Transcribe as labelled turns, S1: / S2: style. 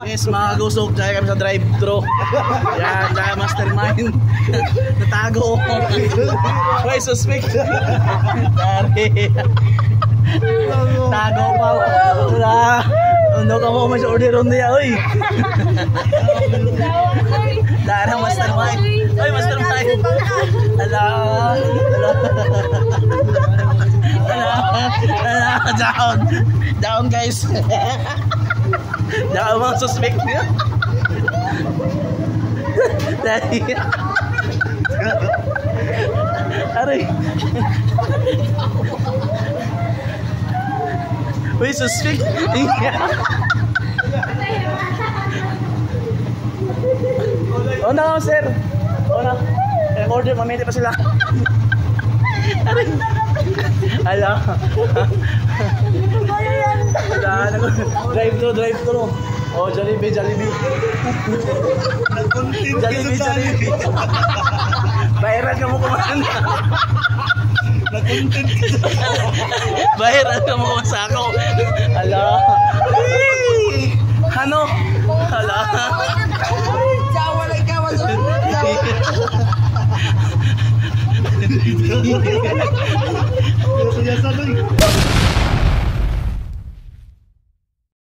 S1: Yes, mga gusok, dahil kami sa drive-thru. Yan, dahil mastermind. Natago. May suspect. Dari. Tago pa. Wala. Ano ka mo mas order on niya, oy. Dahil mastermind. Oy, mastermind. Ala. Down. Down, guys. Down mga suspect niya. Dari. Aray. Uy, suspect. Oh na, sir. Oh na. Order, mamili pa sila. Aray. Ala. Drive-thru. Oh, Jollibee. Jollibee. Bayaran ka mo kumahan. Nag-content ka. Bayaran ka mo kumasako. Ala. Ano? Ala.
S2: Jawa lang ka,
S1: Jawa.